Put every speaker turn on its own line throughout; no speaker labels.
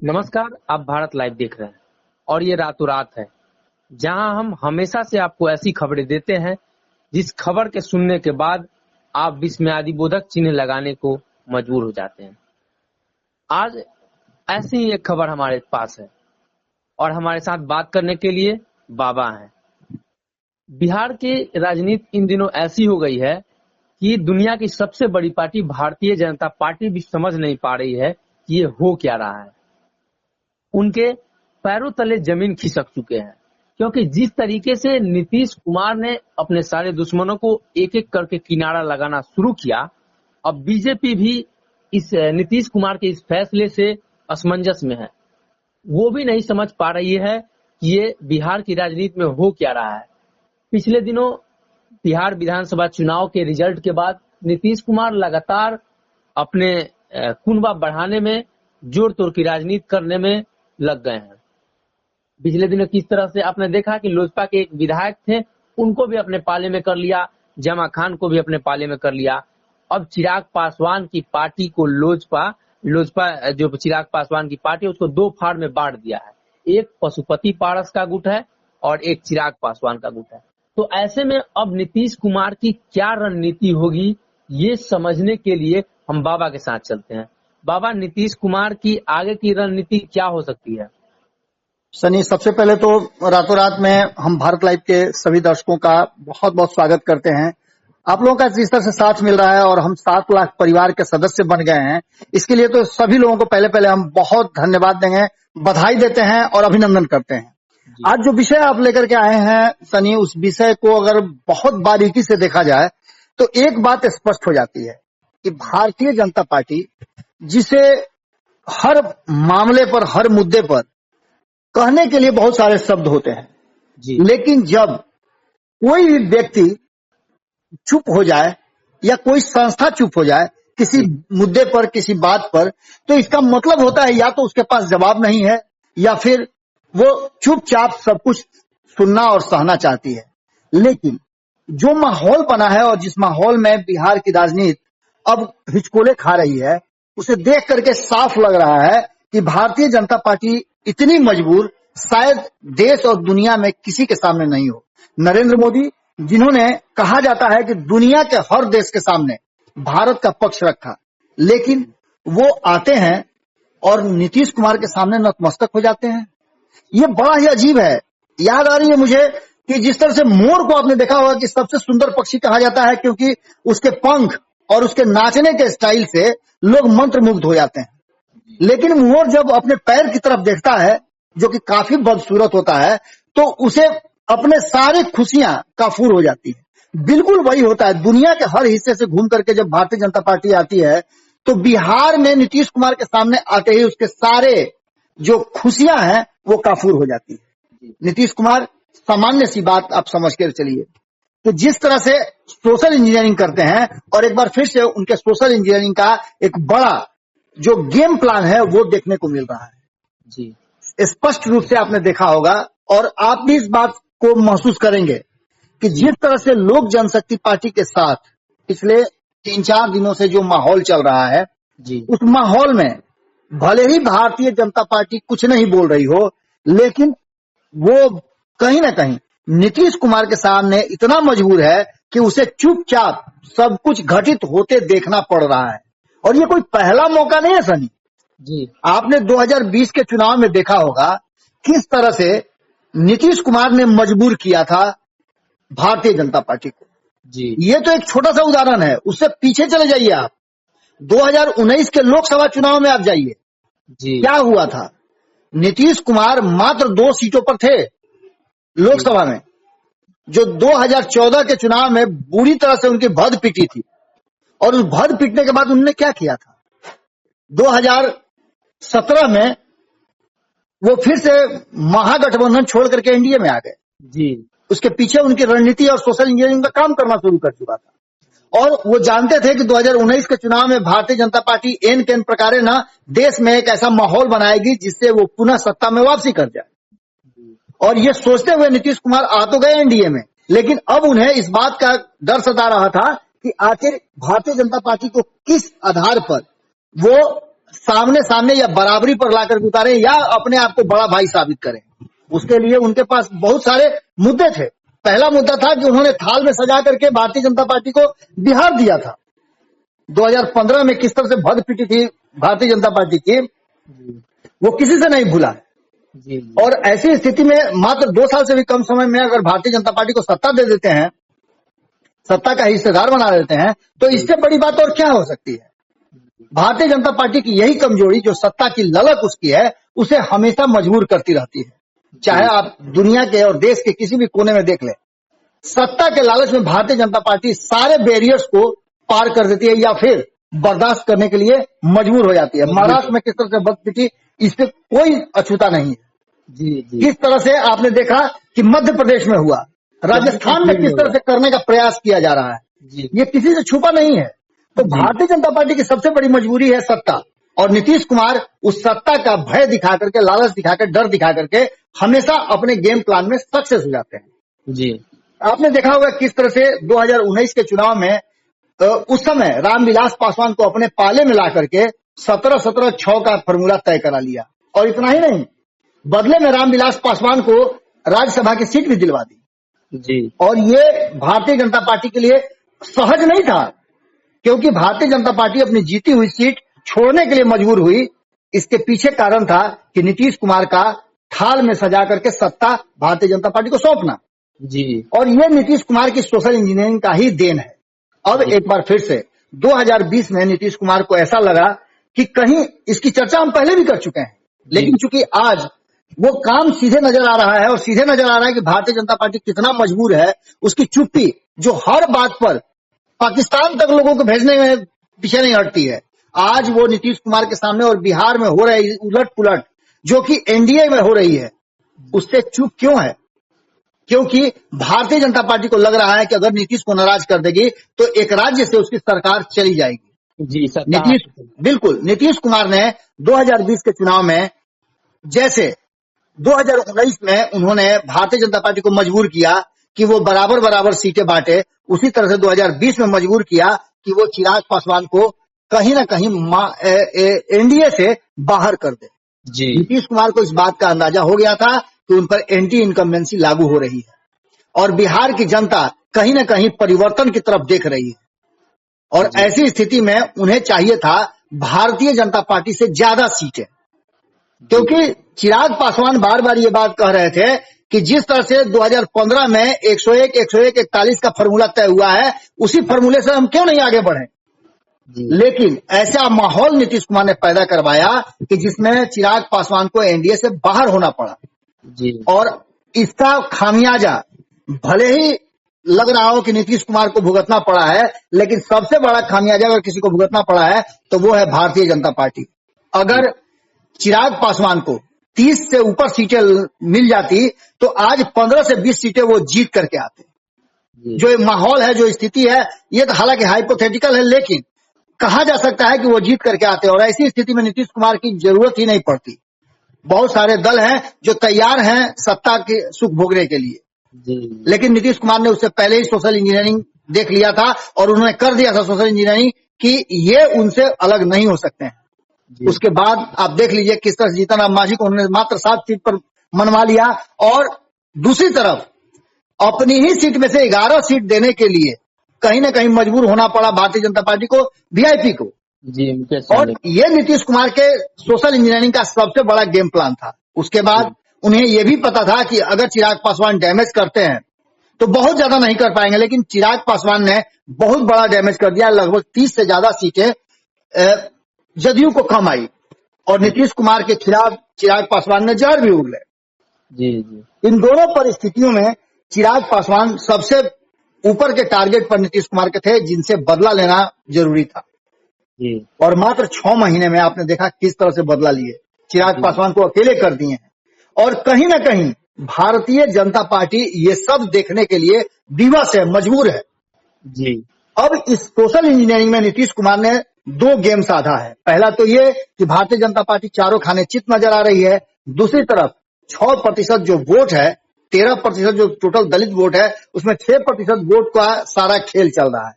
नमस्कार, आप भारत लाइव देख रहे हैं और ये रातों रात है, जहां हम हमेशा से आपको ऐसी खबरें देते हैं जिस खबर के सुनने के बाद आप विस्मयादिबोधक चिन्ह लगाने को मजबूर हो जाते हैं। आज ऐसी ही एक खबर हमारे पास है और हमारे साथ बात करने के लिए बाबा हैं। बिहार की राजनीति इन दिनों ऐसी हो गई है कि दुनिया की सबसे बड़ी पार्टी भारतीय जनता पार्टी भी समझ नहीं पा रही है कि ये हो क्या रहा है। उनके पैरों तले जमीन खिसक चुके हैं, क्योंकि जिस तरीके से नीतीश कुमार ने अपने सारे दुश्मनों को एक एक करके किनारा लगाना शुरू किया, अब बीजेपी भी इस नीतीश कुमार के इस फैसले से असमंजस में है। वो भी नहीं समझ पा रही है कि ये बिहार की राजनीति में हो क्या रहा है। पिछले दिनों बिहार विधानसभा चुनाव के रिजल्ट के बाद नीतीश कुमार लगातार अपने कुनबा बढ़ाने में, जोड़ तोड़ की राजनीति करने में लग गए हैं। पिछले दिनों किस तरह से आपने देखा कि लोजपा के एक विधायक थे, उनको भी अपने पाले में कर लिया, जमा खान को भी अपने पाले में कर लिया। अब चिराग पासवान की पार्टी को लोजपा जो चिराग पासवान की पार्टी है उसको दो फाड़ में बांट दिया है। एक पशुपति पारस का गुट है और एक चिराग पासवान का गुट है। तो ऐसे में अब नीतीश कुमार की क्या रणनीति होगी, ये समझने के लिए हम बाबा के साथ चलते हैं। बाबा, नीतीश कुमार की आगे की रणनीति क्या हो सकती है?
सनी, सबसे पहले तो रातों रात में हम भारत लाइव के सभी दर्शकों का बहुत बहुत स्वागत करते हैं। आप लोगों का जिस तरह से साथ मिल रहा है और हम 7 लाख परिवार के सदस्य बन गए हैं, इसके लिए तो सभी लोगों को पहले हम बहुत धन्यवाद देंगे, बधाई देते हैं और अभिनंदन करते हैं। आज जो विषय आप लेकर के आए हैं सनी, उस विषय को अगर बहुत बारीकी से देखा जाए तो एक बात स्पष्ट हो जाती है कि भारतीय जनता पार्टी, जिसे हर मामले पर, हर मुद्दे पर कहने के लिए बहुत सारे शब्द होते हैं
जी।
लेकिन जब कोई भी व्यक्ति चुप हो जाए या कोई संस्था चुप हो जाए किसी मुद्दे पर, किसी बात पर, तो इसका मतलब होता है या तो उसके पास जवाब नहीं है या फिर वो चुपचाप सब कुछ सुनना और सहना चाहती है। लेकिन जो माहौल बना है और जिस माहौल में बिहार की राजनीति अब हिचकोले खा रही है, उसे देख करके साफ लग रहा है कि भारतीय जनता पार्टी इतनी मजबूर शायद देश और दुनिया में किसी के सामने नहीं हो। नरेंद्र मोदी, जिन्होंने कहा जाता है कि दुनिया के हर देश के सामने भारत का पक्ष रखा, लेकिन वो आते हैं और नीतीश कुमार के सामने नतमस्तक हो जाते हैं। ये बड़ा ही अजीब है। याद आ रही है मुझे कि जिस तरह से मोर को आपने देखा होगा कि सबसे सुंदर पक्षी कहा जाता है, क्योंकि उसके पंख और उसके नाचने के स्टाइल से लोग मंत्रमुग्ध हो जाते हैं। लेकिन मोर जब अपने पैर की तरफ देखता है, जो कि काफी बदसूरत होता है, तो उसे अपने सारी खुशियां काफूर हो जाती है। बिल्कुल वही होता है। दुनिया के हर हिस्से से घूम करके जब भारतीय जनता पार्टी आती है तो बिहार में नीतीश कुमार के सामने आते ही उसके सारे जो खुशियां हैं वो काफूर हो जाती है। नीतीश कुमार, सामान्य सी बात आप समझ कर चलिए, तो जिस तरह से सोशल इंजीनियरिंग करते हैं, और एक बार फिर से उनके सोशल इंजीनियरिंग का एक बड़ा जो गेम प्लान है वो देखने को मिल रहा है
जी।
स्पष्ट रूप से आपने देखा होगा और आप भी इस बात को महसूस करेंगे कि जिस तरह से लोक जनशक्ति पार्टी के साथ पिछले 3-4 दिनों से जो माहौल चल रहा है
जी,
उस माहौल में भले ही भारतीय जनता पार्टी कुछ नहीं बोल रही हो, लेकिन वो कहीं ना कहीं नीतीश कुमार के सामने इतना मजबूर है कि उसे चुपचाप सब कुछ घटित होते देखना पड़ रहा है। और ये कोई पहला मौका नहीं है सनी
जी।
आपने 2020 के चुनाव में देखा होगा किस तरह से नीतीश कुमार ने मजबूर किया था भारतीय जनता पार्टी को
जी।
ये तो एक छोटा सा उदाहरण है। उससे पीछे चले जाइए आप, 2019 के लोकसभा चुनाव में आप जाइए
जी।
क्या हुआ था। नीतीश कुमार मात्र 2 सीटों पर थे लोकसभा में, जो 2014 के चुनाव में बुरी तरह से उनकी भद पिटी थी। और उस भद पिटने के बाद उन्होंने क्या किया था, 2017 में वो फिर से महागठबंधन छोड़ करके एनडीए में आ गए
जी।
उसके पीछे उनकी रणनीति और सोशल इंजीनियरिंग का काम करना शुरू कर चुका था। और वो जानते थे कि 2019 के चुनाव में भारतीय जनता पार्टी एन केन प्रकारे ना देश में एक ऐसा माहौल बनाएगी जिससे वो पुनः सत्ता में वापसी कर जाए। और ये सोचते हुए नीतीश कुमार आ तो गए एनडीए में, लेकिन अब उन्हें इस बात का डर सता रहा था कि आखिर भारतीय जनता पार्टी को किस आधार पर वो सामने सामने या बराबरी पर लाकर उतारे या अपने आप को बड़ा भाई साबित करें। उसके लिए उनके पास बहुत सारे मुद्दे थे। पहला मुद्दा था कि उन्होंने थाल में सजा करके भारतीय जनता पार्टी को बिहार दिया था। 2015 में किस तरह से भद पिटी थी भारतीय जनता पार्टी की, वो किसी से नहीं भूला है। और ऐसी स्थिति में मात्र 2 साल से भी कम समय में अगर भारतीय जनता पार्टी को सत्ता दे देते हैं, सत्ता का हिस्सेदार बना देते हैं, तो इससे बड़ी बात और क्या हो सकती है। भारतीय जनता पार्टी की यही कमजोरी, जो सत्ता की ललक उसकी है, उसे हमेशा मजबूर करती रहती है। चाहे आप दुनिया के और देश के किसी भी कोने में देख लें, सत्ता के लालच में भारतीय जनता पार्टी सारे बैरियर्स को पार कर देती है या फिर बर्दाश्त करने के लिए मजबूर हो जाती है। महाराष्ट्र में किस तरह से बद पिटी, इस पे कोई अछूता नहीं है। किस तरह से आपने देखा कि मध्य प्रदेश में हुआ, राजस्थान में किस तरह से करने का प्रयास किया जा रहा है, ये किसी से छुपा नहीं है। तो भारतीय जनता पार्टी की सबसे बड़ी मजबूरी है सत्ता, और नीतीश कुमार उस सत्ता का भय दिखा करके, लालच दिखा कर, डर दिखा करके हमेशा अपने गेम प्लान में सक्सेस हो जाते हैं। जी, आपने देखा होगा किस तरह से 2019 के चुनाव में उस समय रामविलास पासवान को अपने पाले में ला करके 17-17-6 का फॉर्मूला तय करा लिया। और इतना ही नहीं, बदले में रामविलास पासवान को राज्यसभा की सीट भी दिलवा दी। जी, और ये भारतीय जनता पार्टी के लिए सहज नहीं था, क्योंकि भारतीय जनता पार्टी अपनी जीती हुई सीट छोड़ने के लिए मजबूर हुई। इसके पीछे कारण था कि नीतीश कुमार का थाल में सजा करके सत्ता भारतीय जनता पार्टी को सौंपना। जी, और ये नीतीश कुमार की सोशल इंजीनियरिंग का ही देन है। अब एक बार फिर से 2020 में नीतीश कुमार को ऐसा लगा कि कहीं, इसकी चर्चा हम पहले भी कर चुके हैं, लेकिन चूंकि आज वो काम सीधे नजर आ रहा है, और सीधे नजर आ रहा है कि भारतीय जनता पार्टी कितना मजबूर है। उसकी चुप्पी, जो हर बात पर पाकिस्तान तक लोगों को भेजने में पीछे नहीं हटती है, आज वो नीतीश कुमार के सामने और बिहार में हो रही उलट पुलट, जो कि एनडीए में हो रही है, उससे चुप क्यों है? क्योंकि भारतीय जनता पार्टी को लग रहा है कि अगर नीतीश को नाराज कर देगी तो एक राज्य से उसकी सरकार चली जाएगी। जी, नीतीश कुमार ने 2020 के चुनाव में, जैसे 2019 में उन्होंने भारतीय जनता पार्टी को मजबूर किया कि वो बराबर बराबर सीटें बांटे, उसी तरह से 2020 में मजबूर किया कि वो चिराग पासवान को कहीं ना कहीं एनडीए से बाहर कर दे। जी, नीतीश कुमार को इस बात का अंदाजा हो गया था कि उन पर एंटी इनकम्बेंसी लागू हो रही है, और बिहार की जनता कहीं ना कहीं परिवर्तन की तरफ देख रही है। और ऐसी स्थिति में उन्हें चाहिए था भारतीय जनता पार्टी से ज्यादा सीटें, क्योंकि चिराग पासवान बार बार ये बात कह रहे थे कि जिस तरह से 2015 में 101, 101, 41 का फॉर्मूला तय हुआ है, उसी फॉर्मूले से हम क्यों नहीं आगे बढ़े। लेकिन ऐसा माहौल नीतीश कुमार ने पैदा करवाया कि जिसमें चिराग पासवान को एनडीए से बाहर होना पड़ा। जी, और इसका खामियाजा भले ही लग रहा हो कि नीतीश कुमार को भुगतना पड़ा है, लेकिन सबसे बड़ा खामियाजा अगर किसी को भुगतना पड़ा है तो वो है भारतीय जनता पार्टी। अगर चिराग पासवान को 30 से ऊपर सीटें मिल जाती तो आज 15 से 20 सीटें वो जीत करके आते। जो माहौल है, जो स्थिति है, ये तो हालांकि हाइपोथेटिकल है, लेकिन कहा जा सकता है कि वो जीत करके आते। और ऐसी स्थिति में नीतीश कुमार की जरूरत ही नहीं पड़ती। बहुत सारे दल हैं जो तैयार हैं सत्ता के सुख भोगने के लिए, लेकिन नीतीश कुमार ने उससे पहले ही सोशल इंजीनियरिंग देख लिया था, और उन्होंने कर दिया था सोशल इंजीनियरिंग कि ये उनसे अलग नहीं हो सकते हैं। उसके बाद आप देख लीजिए किस तरह जीतन राम मांझी को उन्होंने मात्र 7 सीट पर मनवा लिया, और दूसरी तरफ अपनी ही सीट में से 11 सीट देने के लिए कहीं ना कहीं मजबूर होना पड़ा भारतीय जनता पार्टी को, वीआईपी को। जी, और ये नीतीश कुमार के सोशल इंजीनियरिंग का सबसे बड़ा गेम प्लान था। उसके बाद उन्हें यह भी पता था कि अगर चिराग पासवान डैमेज करते हैं तो बहुत ज्यादा नहीं कर पाएंगे, लेकिन चिराग पासवान ने बहुत बड़ा डैमेज कर दिया। लगभग 30 से ज्यादा सीटें जदयू को कम आई, और नीतीश कुमार के खिलाफ चिराग पासवान ने जहर भी उगले। जी, इन दोनों परिस्थितियों में चिराग पासवान सबसे ऊपर के टारगेट पर नीतीश कुमार के थे, जिनसे बदला लेना जरूरी था। और मात्र 6 महीने में आपने देखा किस तरह से बदला लिए, चिराग पासवान को अकेले कर दिए हैं। और कहीं ना कहीं भारतीय जनता पार्टी ये सब देखने के लिए विवश है, मजबूर है। जी, अब इस सोशल इंजीनियरिंग में नीतीश कुमार ने 2 गेम साधा है। पहला तो ये कि भारतीय जनता पार्टी चारों खाने चित नजर आ रही है। दूसरी तरफ 6% जो वोट है, 13% जो टोटल दलित वोट है, उसमें 6% वोट का सारा खेल चल रहा है।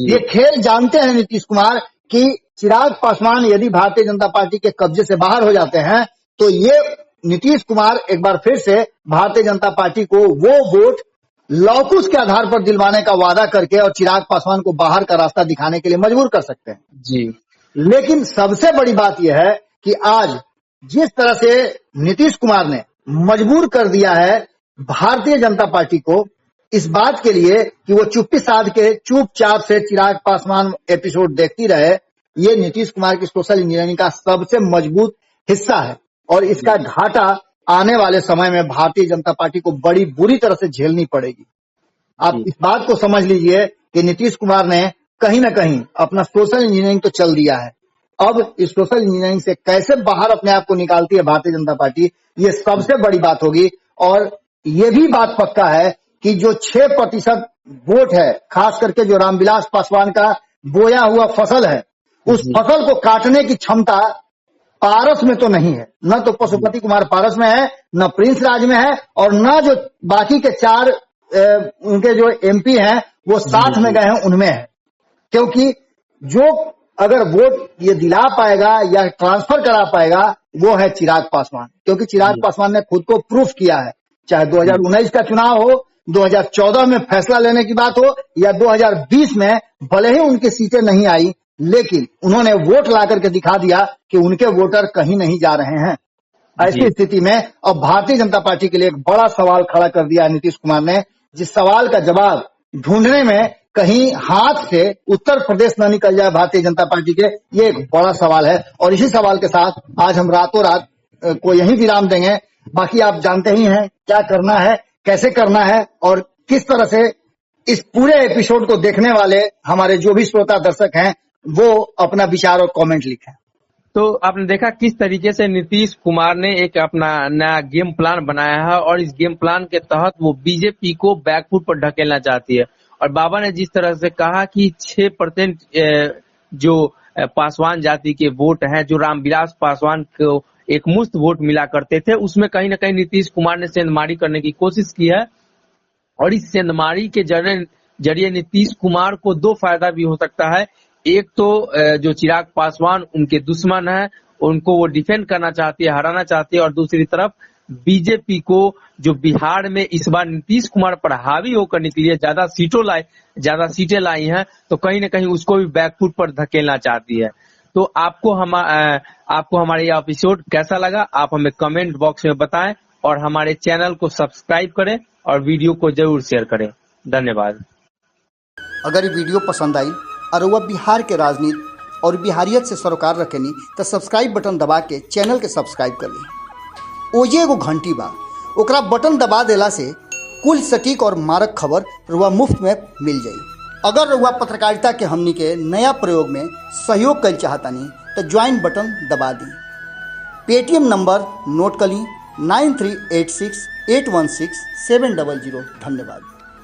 ये खेल जानते हैं नीतीश कुमार कि चिराग पासवान यदि भारतीय जनता पार्टी के कब्जे से बाहर हो जाते हैं तो ये नीतीश कुमार एक बार फिर से भारतीय जनता पार्टी को वो वोट लॉकूस के आधार पर दिलवाने का वादा करके और चिराग पासवान को बाहर का रास्ता दिखाने के लिए मजबूर कर सकते हैं
जी।
लेकिन सबसे बड़ी बात यह है कि आज जिस तरह से नीतीश कुमार ने मजबूर कर दिया है भारतीय जनता पार्टी को इस बात के लिए कि वो चुप्पी साध के चुपचाप से चिराग पासवान एपिसोड देखती रहे, ये नीतीश कुमार की सोशल इंजीनियरिंग का सबसे मजबूत हिस्सा है और इसका घाटा आने वाले समय में भारतीय जनता पार्टी को बड़ी बुरी तरह से झेलनी पड़ेगी। आप इस बात को समझ लीजिए कि नीतीश कुमार ने कहीं ना कहीं अपना सोशल इंजीनियरिंग तो चल दिया है, अब इस सोशल इंजीनियरिंग से कैसे बाहर अपने आप को निकालती है भारतीय जनता पार्टी, ये सबसे बड़ी बात होगी। और ये भी बात पक्का है कि जो 6% वोट है, खास करके जो रामविलास पासवान का बोया हुआ फसल है, उस फसल को काटने की क्षमता पारस में तो नहीं है, न तो पशुपति कुमार पारस में है, न प्रिंस राज में है और न जो बाकी के 4 उनके जो एमपी हैं वो साथ में गए हैं उनमें है। क्योंकि जो अगर वोट ये दिला पाएगा या ट्रांसफर करा पाएगा वो है चिराग पासवान, क्योंकि चिराग पासवान ने खुद को प्रूफ किया है, चाहे 2019 का चुनाव हो, 2014 में फैसला लेने की बात हो या 2020 में, भले ही उनकी सीटें नहीं आई लेकिन उन्होंने वोट ला करके दिखा दिया कि उनके वोटर कहीं नहीं जा रहे हैं। ऐसी स्थिति में अब भारतीय जनता पार्टी के लिए एक बड़ा सवाल खड़ा कर दिया नीतीश कुमार ने, जिस सवाल का जवाब ढूंढने में कहीं हाथ से उत्तर प्रदेश न निकल जाए भारतीय जनता पार्टी के, ये एक बड़ा सवाल है। और इसी सवाल के साथ आज हम रातों रात को यही विराम देंगे। बाकी आप जानते ही हैं क्या करना है, कैसे करना है और किस तरह से इस पूरे एपिसोड को देखने वाले हमारे जो भी श्रोता दर्शक हैं वो अपना विचार और कमेंट लिखें।
तो आपने देखा किस तरीके से नीतीश कुमार ने एक अपना नया गेम प्लान बनाया है और इस गेम प्लान के तहत वो बीजेपी को बैकफुट पर ढकेलना चाहती है। और बाबा ने जिस तरह से कहा कि 6% जो पासवान जाति के वोट हैं, जो रामविलास पासवान को एक मुफ्त वोट मिला करते थे, उसमें कहीं ना कहीं नीतीश कुमार ने सेंधमारी करने की कोशिश की है। और इस सेंधमारी के जरिए नीतीश कुमार को 2 फायदा भी हो सकता है। एक तो जो चिराग पासवान उनके दुश्मन है, उनको वो डिफेंड करना चाहती है, हराना चाहती है, और दूसरी तरफ बीजेपी को जो बिहार में इस बार नीतीश कुमार पर हावी होकर निकली है, ज्यादा सीटें लाई हैं, तो कहीं ना कहीं उसको भी बैकफुट पर धकेलना चाहती है। तो आपको हमारा ये एपिसोड कैसा लगा, आप हमें कमेंट बॉक्स में बताएं और हमारे चैनल को सब्सक्राइब करें और वीडियो को जरूर शेयर करें। धन्यवाद।
अगर ये वीडियो पसंद आई और वह बिहार के राजनीति और बिहारियत से सरोकार रखेनी तो सब्सक्राइब बटन दबा के चैनल के सब्सक्राइब कर ली। ओजे एगो घंटी बा, ओकरा बटन दबा देला से कुल सटीक और मारक खबर रुआ मुफ्त में मिल जाई। अगर रुआ पत्रकारिता के हमनी के नया प्रयोग में सहयोग कर चाहतानी तो ज्वाइन बटन दबा दी। पेटीएम नंबर नोट कर ली 9386816700। धन्यवाद।